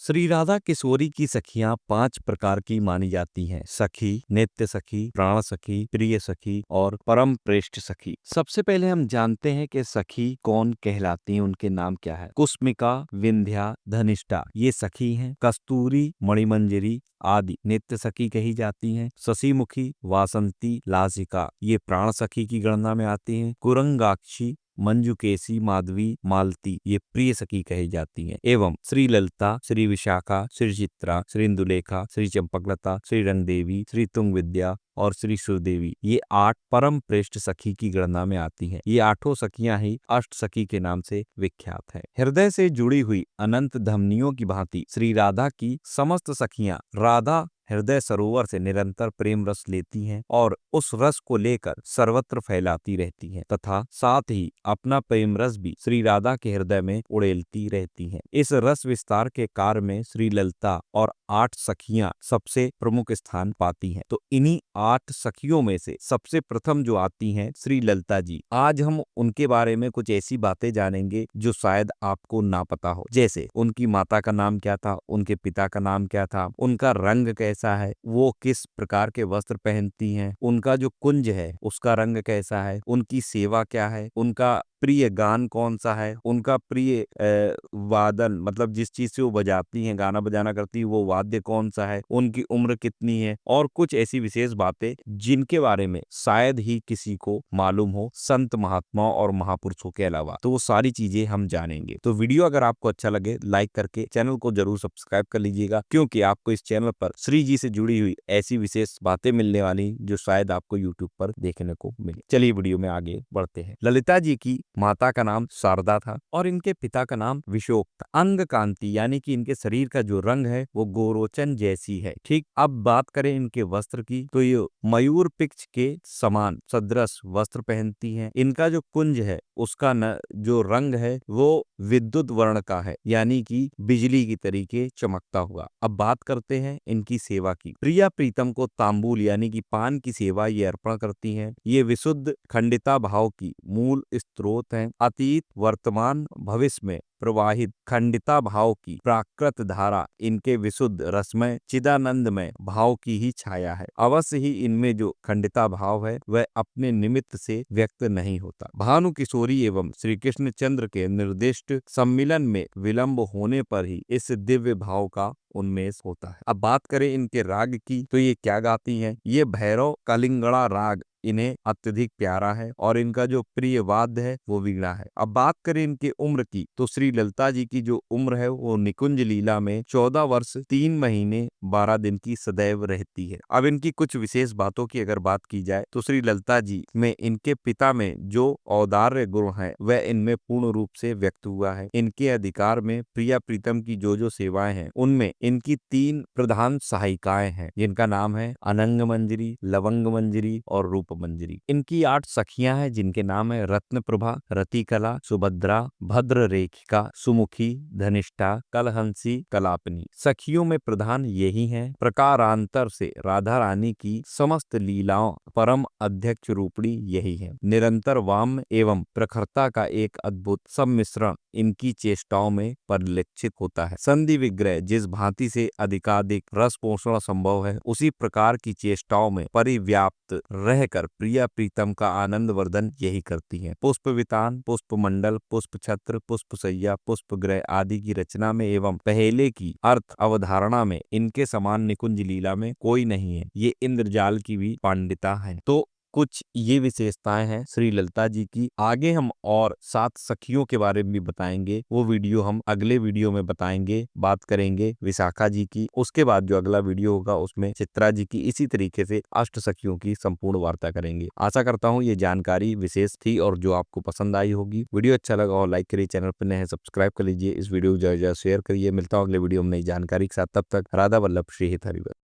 श्री राधा किशोरी की सखियां 5 प्रकार की मानी जाती हैं। सखी, नित्य सखी, प्राण सखी, प्रिय सखी और परम प्रेष्ठ सखी। सबसे पहले हम जानते हैं कि सखी कौन कहलाती हैं, उनके नाम क्या है। कुस्मिका, विंध्या, धनिष्ठा ये सखी हैं। कस्तूरी, मणिमंजरी आदि नित्य सखी कही जाती हैं। शशिमुखी, वासंती, लासिका ये प्राण सखी की गणना में आती हैं। कुरंगाक्षी, मंजुकेशी, माधवी, मालती ये प्रिय सखी कही जाती हैं। एवं श्री ललिता, श्री विशाखा, श्री चित्रा, श्री इंदुलेखा, श्री चंपकलता, श्री रंगदेवी, श्री तुंग विद्या और श्री सुरदेवी ये 8 परम प्रेष्ठ सखी की गणना में आती हैं। ये 8 सखियां ही अष्ट सखी के नाम से विख्यात है। हृदय से जुड़ी हुई अनंत धमनियों की भांति श्री राधा की समस्त सखियां राधा हृदय सरोवर से निरंतर प्रेम रस लेती हैं और उस रस को लेकर सर्वत्र फैलाती रहती हैं तथा साथ ही अपना प्रेम रस भी श्री राधा के हृदय में उड़ेलती रहती हैं। इस रस विस्तार के कार्य में श्री ललिता और 8 सखियां सबसे प्रमुख स्थान पाती हैं। तो इन्हीं 8 सखियों में से सबसे प्रथम जो आती हैं श्री ललिता जी। आज हम उनके बारे में कुछ ऐसी बातें जानेंगे जो शायद आपको ना पता हो। जैसे उनकी माता का नाम क्या था, उनके पिता का नाम क्या था, उनका रंग कैसा है, वो किस प्रकार के वस्त्र पहनती हैं, उनका जो कुंज है उसका रंग कैसा है, उनकी सेवा क्या है, उनका प्रिय गान कौन सा है, उनका प्रिय वादन मतलब जिस चीज से वो बजाती हैं, गाना बजाना करती है, वो वाद्य कौन सा है, उनकी उम्र कितनी है और कुछ ऐसी विशेष बातें जिनके बारे में शायद ही किसी को मालूम हो संत महात्माओं और महापुरुषों के अलावा। तो वो सारी चीजें हम जानेंगे। तो वीडियो अगर आपको अच्छा लगे लाइक करके चैनल को जरूर सब्सक्राइब कर लीजिएगा, क्योंकि आपको इस चैनल पर श्री जी से जुड़ी हुई ऐसी विशेष बातें मिलने वाली जो शायद आपको यूट्यूब पर देखने को मिले। चलिए वीडियो में आगे बढ़ते हैं। ललिता जी की माता का नाम शारदा था और इनके पिता का नाम विशोक था। अंग कांति यानी कि इनके शरीर का जो रंग है वो गोरोचन जैसी है। ठीक, अब बात करें इनके वस्त्र की तो ये मयूर पिच्छ के समान सदृश वस्त्र पहनती हैं। इनका जो कुंज है उसका जो रंग है वो विद्युत वर्ण का है, यानी कि बिजली की तरीके चमकता हुआ। अब बात करते हैं इनकी सेवा की। प्रिया प्रीतम को तांबूल यानी कि पान की सेवा ये अर्पण करती हैं। ये विशुद्ध खंडिता भाव की मूल स्त्रोत हैं। अतीत, वर्तमान, भविष्य में प्रवाहित खंडिता भाव की प्राकृत धारा इनके विशुद्ध रसमय चिदानंदमय भाव की ही छाया है। अवश्य ही इनमें जो खंडिता भाव है वह अपने निमित्त से व्यक्त नहीं होता। भानु किशोरी एवं श्री कृष्ण चंद्र के निर्दिष्ट सम्मिलन में विलंब होने पर ही इस दिव्य भाव का उन्मेष होता है। अब बात करें इनके राग की तो ये क्या गाती हैं। ये भैरव कलिंगड़ा राग इन्हें अत्यधिक प्यारा है और इनका जो प्रिय वाद्य है वो वीणा है। अब बात करें इनकी उम्र की तो श्री ललिता जी की जो उम्र है वो निकुंज लीला में 14 वर्ष 3 महीने 12 दिन की सदैव रहती है। अब इनकी कुछ विशेष बातों की अगर बात की जाए तो श्री ललिता जी में इनके पिता में जो औदार्य गुण है वह इनमें पूर्ण रूप से व्यक्त हुआ है। इनके अधिकार में प्रिया प्रीतम की जो सेवाएं हैं उनमें इनकी 3 प्रधान सहायिकाएं हैं, जिनका नाम है अनंग मंजरी, लवंग मंजरी और रूप मंजरी। इनकी 8 सखियां हैं जिनके नाम है रत्न प्रभा, रतिकला, सुभद्रा, भद्र रेखिका, सुमुखी, धनिष्ठा, कलहंसी, कलापनी। सखियों में प्रधान यही हैं। प्रकारांतर से राधा रानी की समस्त लीलाओं परम अध्यक्ष रूपणी यही है। निरंतर वाम एवं प्रखरता का एक अद्भुत सम्मिश्रण इनकी चेष्टाओं में परिलक्षित होता है। संधि विग्रह जिस भांति से अधिकाधिक रस पोषण संभव है उसी प्रकार की चेष्टाओं में परिव्याप्त रहकर प्रिया प्रीतम का आनंद वर्धन यही करती हैं। पुष्प वितान, पुष्प मंडल, पुष्प छत्र, पुष्प सैया, पुष्प ग्रह आदि की रचना में एवं पहेले की अर्थ अवधारणा में इनके समान निकुंज लीला में कोई नहीं है। ये इंद्रजाल की भी पांडिता है। तो कुछ ये विशेषताएं हैं श्री ललिता जी की। आगे हम और 7 सखियों के बारे में भी बताएंगे, वो वीडियो हम अगले वीडियो में बताएंगे। बात करेंगे विशाखा जी की, उसके बाद जो अगला वीडियो होगा उसमें चित्रा जी की। इसी तरीके से 8 सखियों की संपूर्ण वार्ता करेंगे। आशा करता हूँ ये जानकारी विशेष थी और जो आपको पसंद आई होगी। वीडियो अच्छा लगा और लाइक करिए, चैनल पर नए हैं सब्सक्राइब कर लीजिए, इस वीडियो को ज्यादा शेयर करिए। मिलता हूँ अगले वीडियो में नई जानकारी के साथ, तब तक राधा वल्लभ श्री हित हरिवंश।